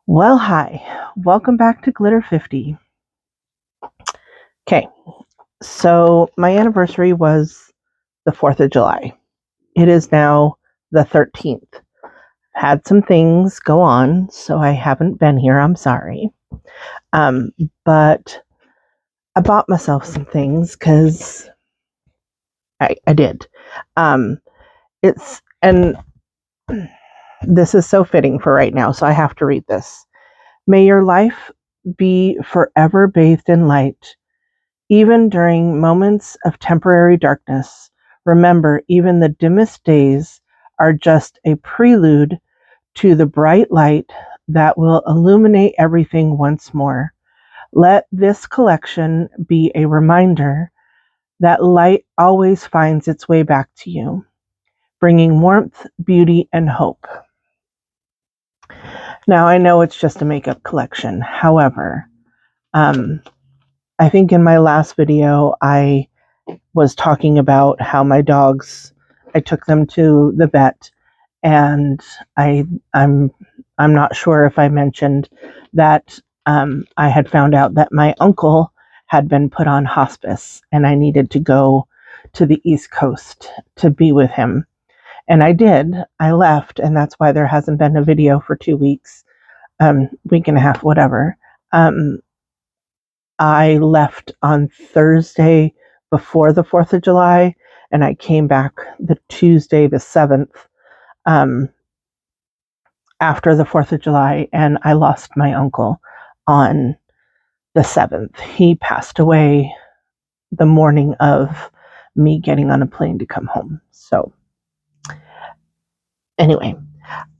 Well, hi. Welcome back to Glitter 50. Okay, so my anniversary was the 4th of July. It is now the 13th. Had some things go on, so I haven't been here. I'm sorry. But I bought myself some things because I did. And this is so fitting for right now, so I have to read this. May your life be forever bathed in light. Even during moments of temporary darkness, remember, even the dimmest days are just a prelude to the bright light that will illuminate everything once more. Let this collection be a reminder that light always finds its way back to you, bringing warmth, beauty, and hope. Now, I know it's just a makeup collection. However, I think in my last video, I was talking about how my dogs, I took them to the vet, and I'm not sure if I mentioned that I had found out that my uncle had been put on hospice, and I needed to go to the East Coast to be with him. And I did. I left, and that's why there hasn't been a video for 2 weeks, week and a half, whatever. I left on Thursday before the 4th of July, and I came back the Tuesday, the 7th, after the 4th of July, and I lost my uncle on the 7th. He passed away the morning of me getting on a plane to come home. So, anyway,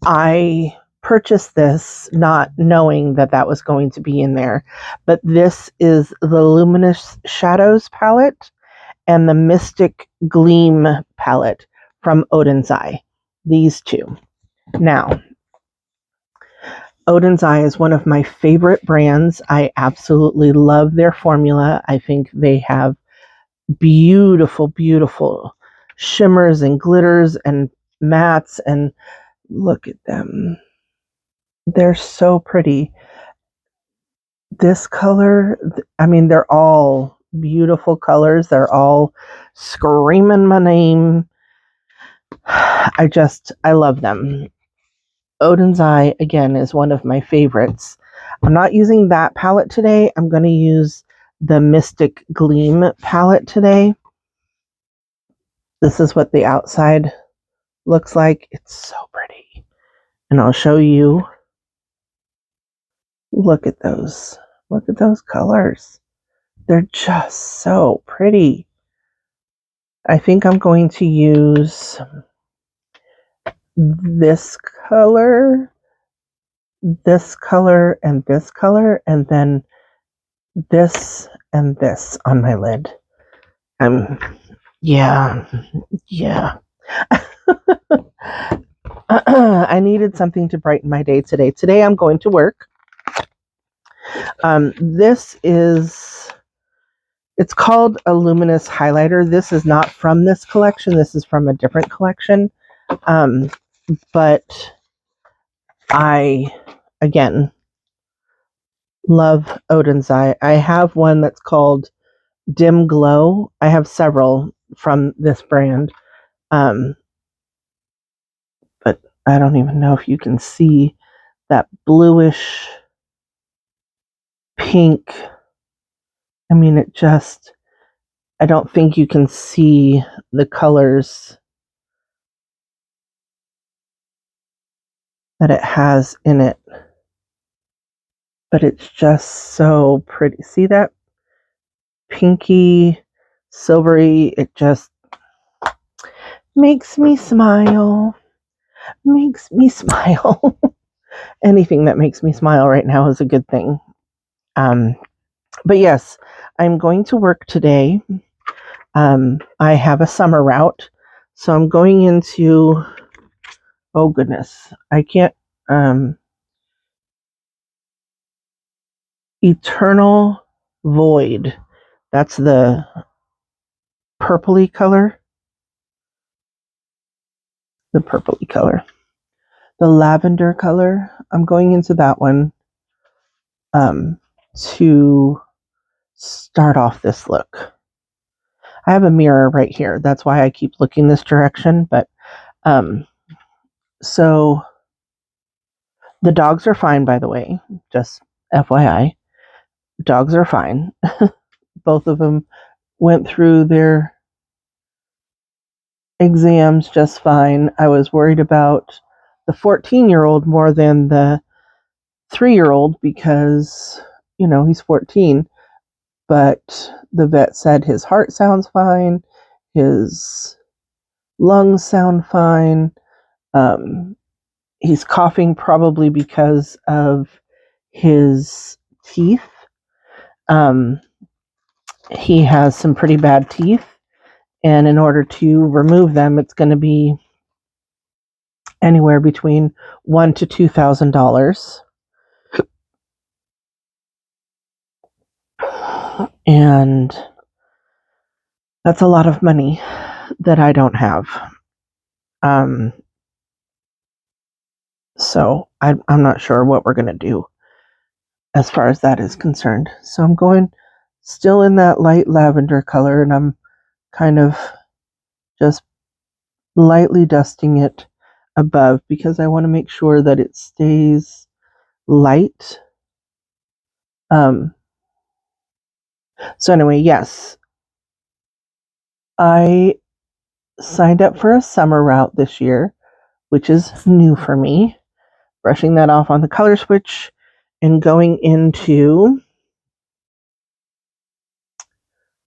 I purchased this not knowing that that was going to be in there, but this is the Luminous Shadows palette and the Mystic Gleam palette from Oden's Eye. These two. Now, Oden's Eye is one of my favorite brands. I absolutely love their formula. I think they have beautiful, beautiful shimmers and glitters and mattes, and look at them. They're so pretty. This color, I mean, they're all beautiful colors. They're all screaming my name. I love them. Oden's Eye, again, is one of my favorites. I'm not using that palette today. I'm going to use the Mystic Gleam palette today. This is what the outside looks like. It's so pretty. And I'll show you. Look at those. Look at those colors. They're just so pretty. I think I'm going to use this color, and this color, and then this and this on my lid. Yeah. I needed something to brighten my day today. Today I'm going to work. It's called a luminous highlighter. This is not from this collection. This is from a different collection. But I, again, love Oden's Eye. I have one that's called Dim Glow. I have several from this brand. But I don't even know if you can see that bluish pink. I mean, I don't think you can see the colors that it has in it. But it's just so pretty. See that pinky, silvery? It just makes me smile. Makes me smile. Anything that makes me smile right now is a good thing. But yes, I'm going to work today. I have a summer route, so I'm going into, oh goodness, I can't, Eternal Void. That's the purpley color. The lavender color. I'm going into that one to start off this look. I have a mirror right here. That's why I keep looking this direction. But so the dogs are fine, by the way, just FYI. Dogs are fine. Both of them went through their exams just fine. I was worried about the 14-year-old more than the 3-year-old because, he's 14. But the vet said his heart sounds fine, his lungs sound fine. He's coughing probably because of his teeth. He has some pretty bad teeth, and in order to remove them, it's going to be anywhere between $1,000 to $2,000. And that's a lot of money that I don't have. So I'm not sure what we're going to do as far as that is concerned. So I'm going still in that light lavender color, and I'm kind of just lightly dusting it above because I want to make sure that it stays light. So anyway, yes, I signed up for a summer route this year, which is new for me. Brushing that off on the color switch and going into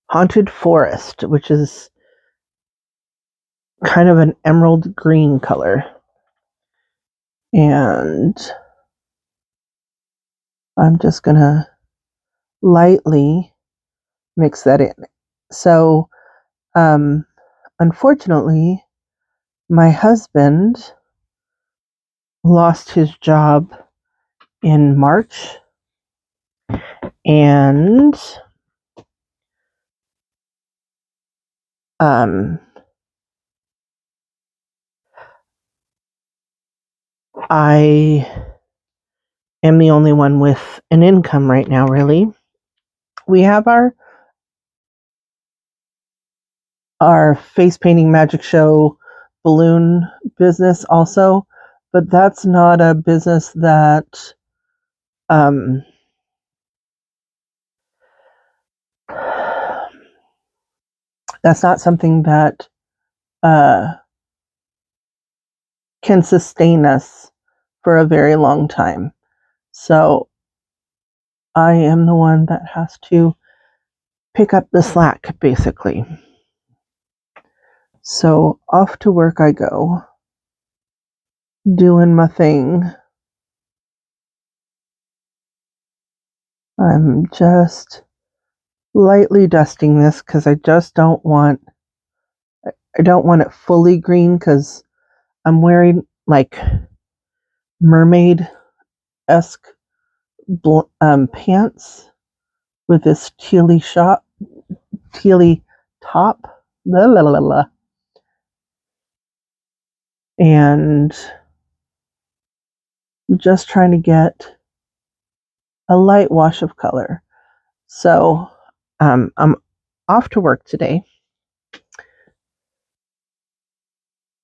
Haunted Forest, which is kind of an emerald green color. And I'm just going to lightly mix that in. So, unfortunately, my husband lost his job in March, and I am the only one with an income right now, really. We have our face painting magic show balloon business also, but that's not a business that that's not something that can sustain us for a very long time. So I am the one that has to pick up the slack, basically. So off to work I go, doing my thing. I'm just lightly dusting this because I don't want it fully green because I'm wearing like mermaid-esque pants with this tealy top, blah, blah, blah, blah. And just trying to get a light wash of color. So I'm off to work today. A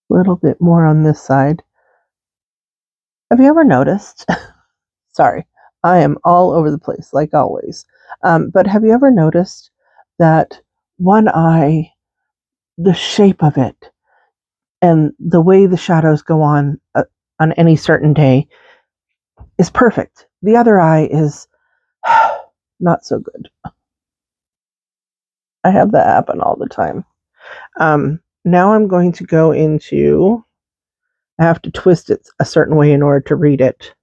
little bit more on this side. Have you ever noticed? Sorry, I am all over the place like always. But have you ever noticed that one eye, the shape of it, and the way the shadows go on any certain day is perfect. The other eye is not so good. I have that happen all the time. Now I'm going to go into, I have to twist it a certain way in order to read it.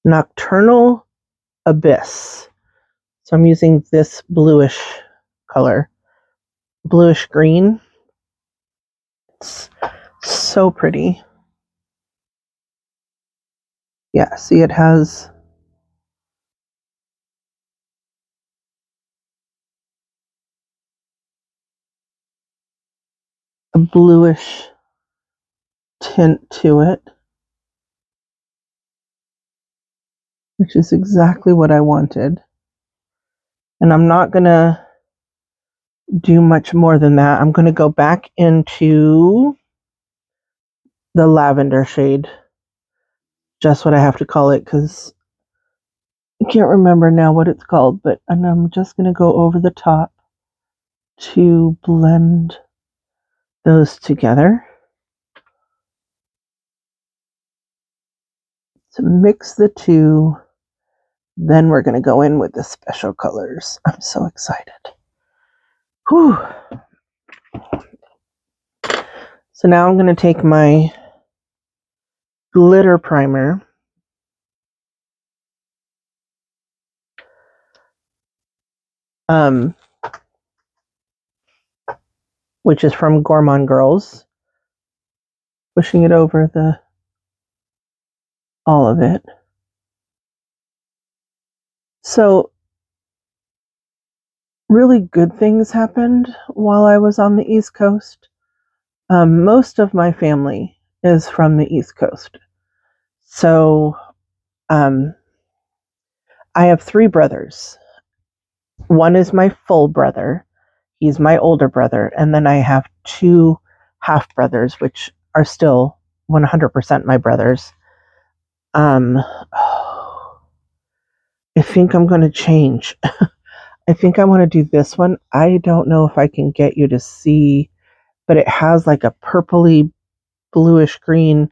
Nocturnal Abyss. So I'm using this bluish color, bluish green. It's so pretty. Yeah, see, it has a bluish tint to it, which is exactly what I wanted. And I'm not going to do much more than that. I'm going to go back into the lavender shade, just what I have to call it, because I can't remember now what it's called, but and I'm just going to go over the top to blend those together. To mix the two, then we're going to go in with the special colors. I'm so excited. Whew. So now I'm going to take my glitter primer, which is from Gourmand Girls, pushing it over all of it. So really good things happened while I was on the East Coast. Most of my family is from the East Coast. So I have 3 brothers. One is my full brother. He's my older brother. And then I have 2 half brothers, which are still 100% my brothers. I think I'm going to change. I think I want to do this one. I don't know if I can get you to see, but it has like a purpley bluish green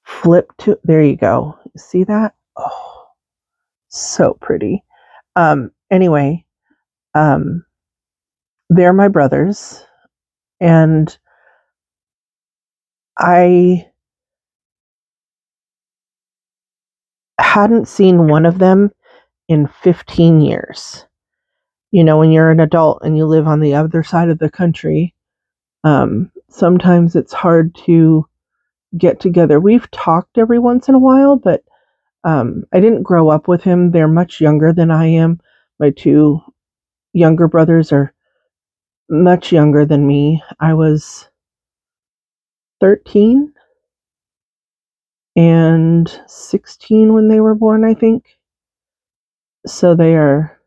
flip to, there you go. See that? Oh, so pretty. Anyway, they're my brothers, and I hadn't seen one of them in 15 years. You know, when you're an adult and you live on the other side of the country, sometimes it's hard to get together. We've talked every once in a while, but I didn't grow up with him. They're much younger than I am. My 2 younger brothers are much younger than me. I was 13 and 16 when they were born, I think. So they are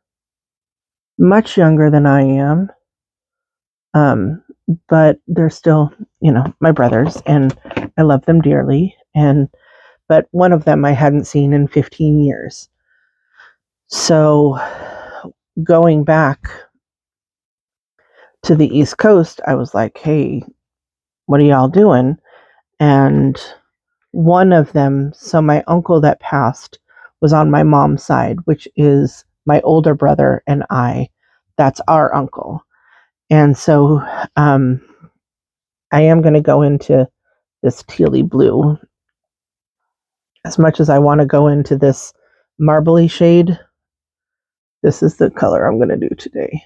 much younger than I am. But they're still, you know, my brothers, and I love them dearly. But one of them I hadn't seen in 15 years. So going back to the East Coast, I was like, hey, what are y'all doing? And one of them, so my uncle that passed was on my mom's side, which is my older brother and I. That's our uncle. And so I am going to go into this tealy blue. As much as I want to go into this marbly shade, this is the color I'm going to do today.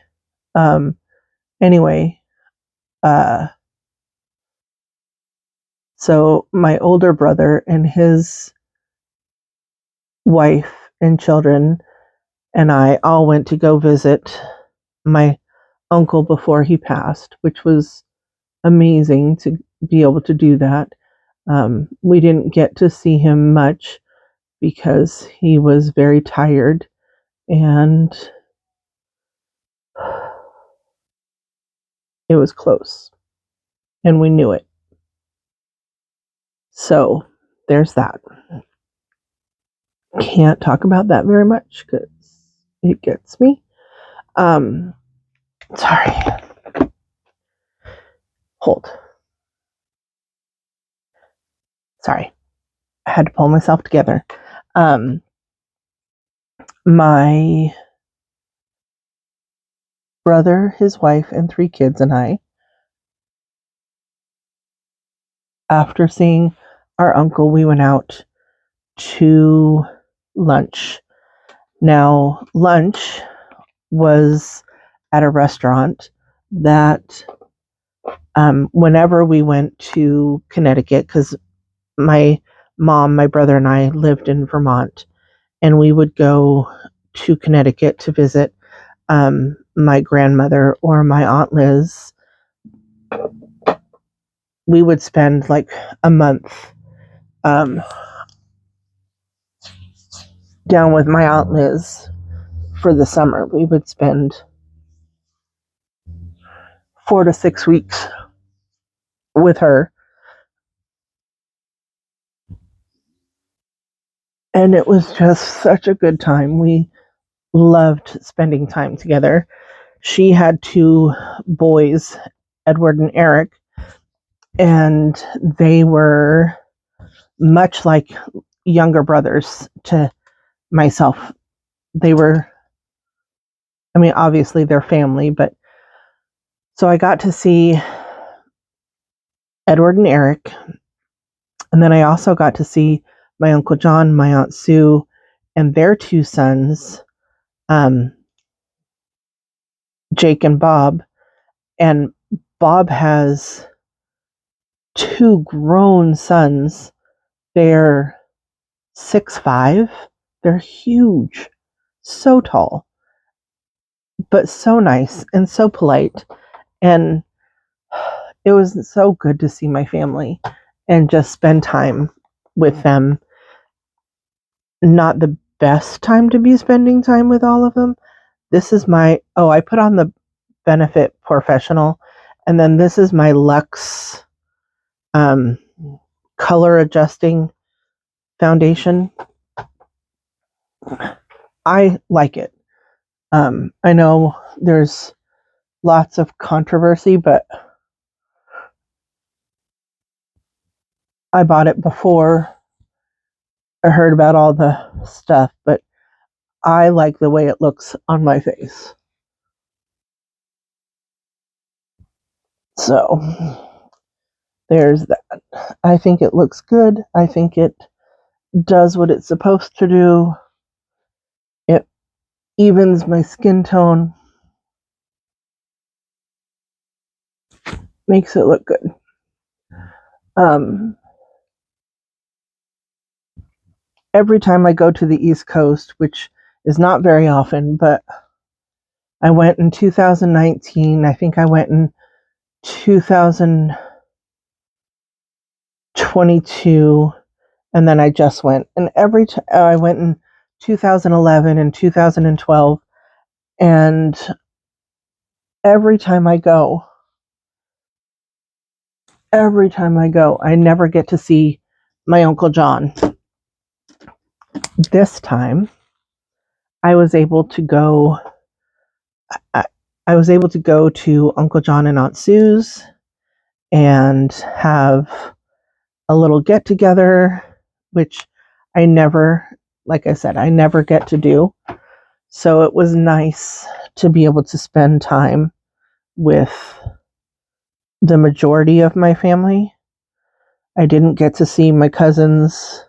Anyway, so my older brother and his wife and children and I all went to go visit my uncle before he passed, which was amazing to be able to do that. We didn't get to see him much because he was very tired, and it was close, and we knew it. So there's that. Can't talk about that very much because it gets me. Sorry. Hold. Sorry. I had to pull myself together. My brother, his wife, and 3 kids and I, after seeing our uncle, we went out to lunch. Now, lunch was at a restaurant that whenever we went to Connecticut, because my mom, my brother, and I lived in Vermont, and we would go to Connecticut to visit. my grandmother or my Aunt Liz, we would spend like a month down with my Aunt Liz for the summer. We would spend 4 to 6 weeks with her. And it was just such a good time. We loved spending time together. She had 2 boys, Edward and Eric, and they were much like younger brothers to myself. They were, I mean, obviously they're family, but so I got to see Edward and Eric, and then I also got to see my Uncle John, my Aunt Sue, and their 2 sons, Jake and Bob. And Bob has 2 grown sons. They're 6'5". They're huge, so tall, but so nice and so polite. And it was so good to see my family and just spend time with them. Not the best time to be spending time with all of them. This is my, I put on the Benefit Professional, and then this is my Luxe color adjusting foundation. I like it. I know there's lots of controversy, but I bought it before I heard about all the stuff, but I like the way it looks on my face. So there's that. I think it looks good. I think it does what it's supposed to do. It evens my skin tone, makes it look good. Every time I go to the East Coast, which is not very often, but I went in 2019. I think I went in 2022, and then I just went. And every time I went in 2011 and 2012, and every time I go, I never get to see my Uncle John. This time, I was able to go. I was able to go to Uncle John and Aunt Sue's and have a little get together, which I never, like I said, I never get to do. So it was nice to be able to spend time with the majority of my family. I didn't get to see my cousins,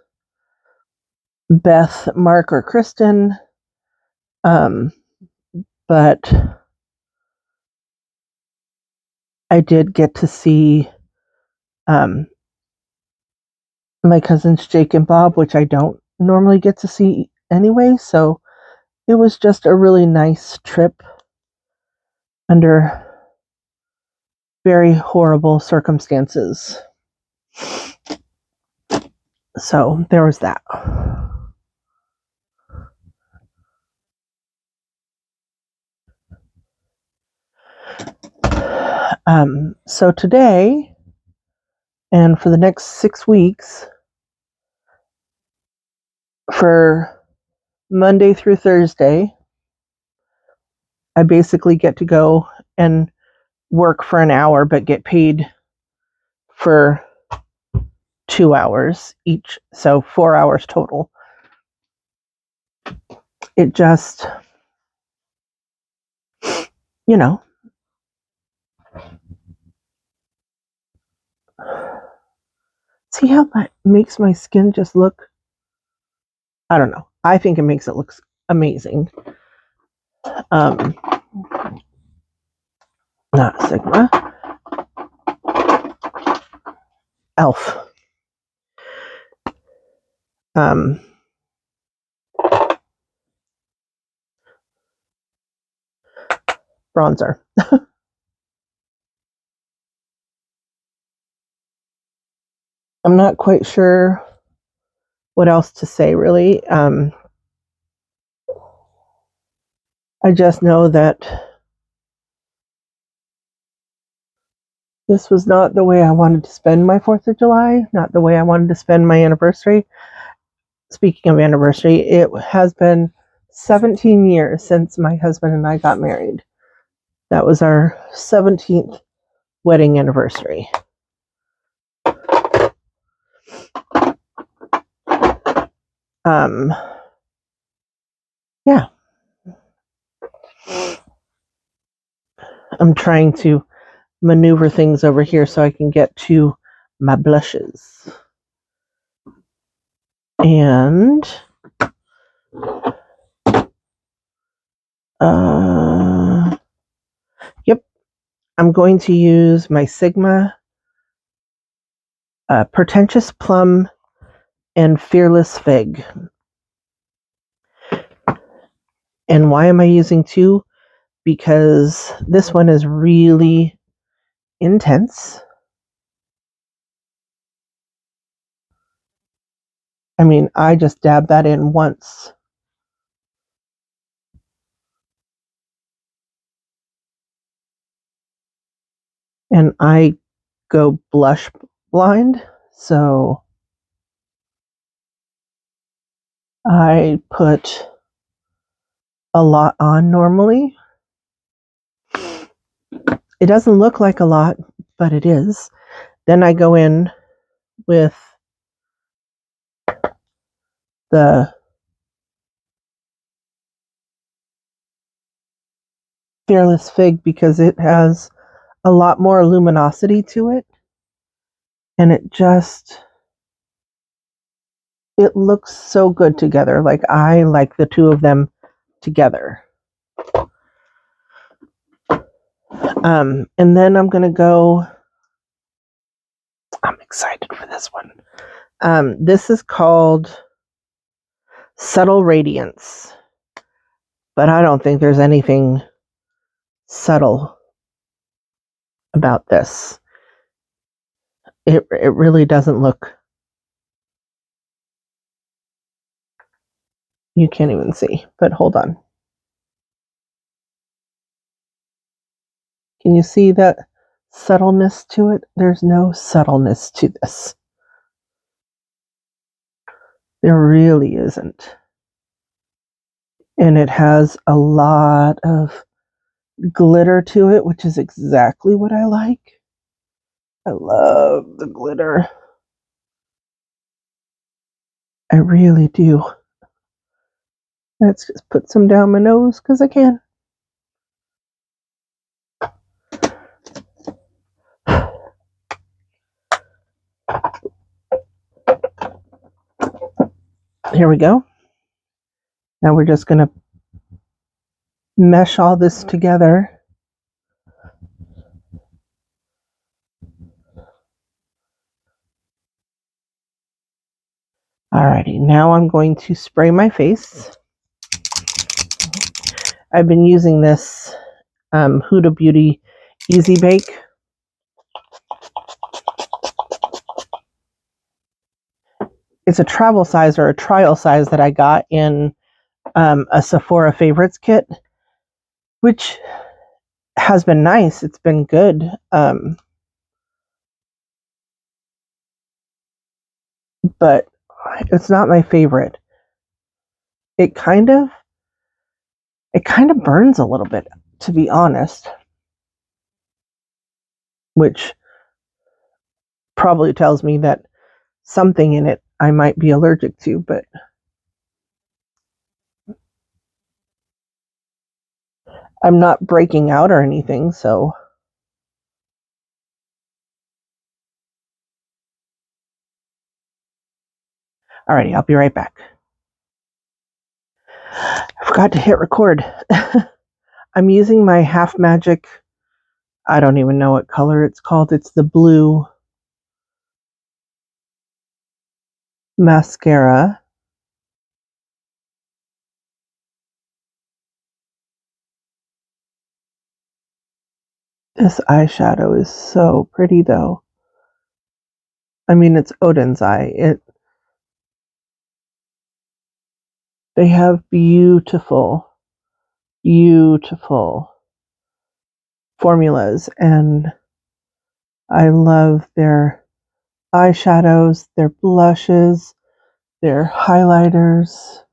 Beth, Mark, or Kristen, but I did get to see my cousins Jake and Bob, which I don't normally get to see anyway. So it was just a really nice trip under very horrible circumstances. So there was that. So today, and for the next 6 weeks, for Monday through Thursday, I basically get to go and work for an hour, but get paid for 2 hours each. So 4 hours total. It just, you know, see how that makes my skin just look, I don't know. I think it makes it look amazing. Not Sigma. Elf. Um, bronzer. I'm not quite sure what else to say, really. I just know that this was not the way I wanted to spend my 4th of July, not the way I wanted to spend my anniversary. Speaking of anniversary, it has been 17 years since my husband and I got married. That was our 17th wedding anniversary. Yeah. I'm trying to maneuver things over here so I can get to my blushes. And yep, I'm going to use my Sigma Pretentious Plum and Fearless Fig. And why am I using 2? Because this one is really intense. I mean, I just dabbed that in once. And I go blush blind, so I put a lot on normally. It doesn't look like a lot, but it is. Then I go in with the Fearless Fig because it has a lot more luminosity to it. And it looks so good together. Like, I like the 2 of them together. And then I'm going to go, I'm excited for this one. This is called Subtle Radiance, but I don't think there's anything subtle about this. It really doesn't look, you can't even see, but hold on. Can you see that subtleness to it? There's no subtleness to this. There really isn't. And it has a lot of glitter to it, which is exactly what I like. I love the glitter. I really do. Let's just put some down my nose because I can. Here we go. Now we're just going to mesh all this together. Alrighty, now I'm going to spray my face. I've been using this Huda Beauty Easy Bake. It's a travel size or a trial size that I got in a Sephora Favorites kit, which has been nice. It's been good. But it's not my favorite. It kind of burns a little bit, to be honest, which probably tells me that something in it I might be allergic to, but I'm not breaking out or anything, so. Alrighty, I'll be right back. I forgot to hit record. I'm using my Half Magic, I don't even know what color it's called. It's the blue mascara. This eyeshadow is so pretty though. I mean, it's Oden's eye. They have beautiful formulas, and I love their eyeshadows, their blushes, their highlighters.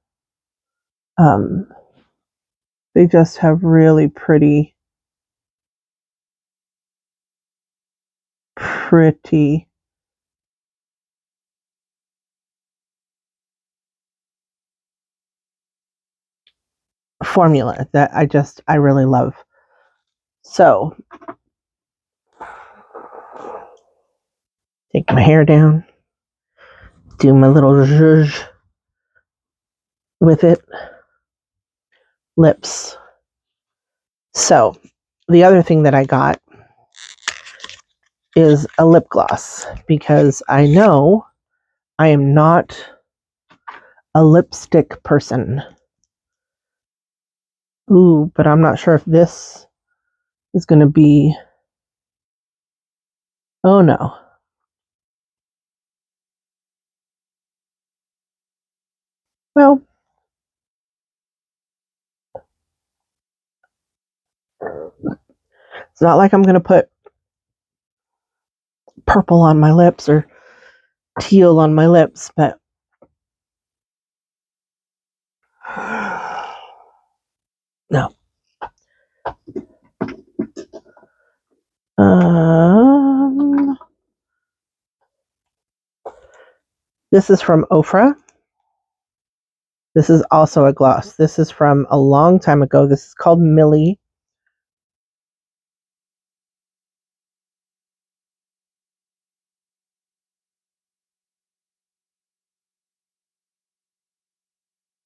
They just have really pretty formula that I really love. So, take my hair down, do my little zhuzh with it. Lips. So, the other thing that I got is a lip gloss, because I know I am not a lipstick person. Ooh, but I'm not sure if this is going to be... Oh no. Well, it's not like I'm going to put purple on my lips or teal on my lips, but no. This is from Ofra. This is also a gloss. This is from a long time ago. This is called Millie.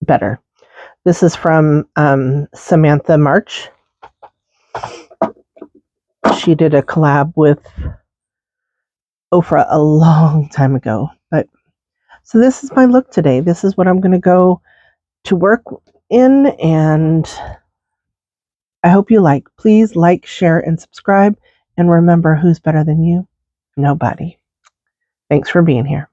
Better. This is from Samantha March. She did a collab with Ofra a long time ago. But so this is my look today. This is what I'm going to go to work in, and I hope you like. Please like, share, and subscribe. And remember, who's better than you? Nobody. Thanks for being here.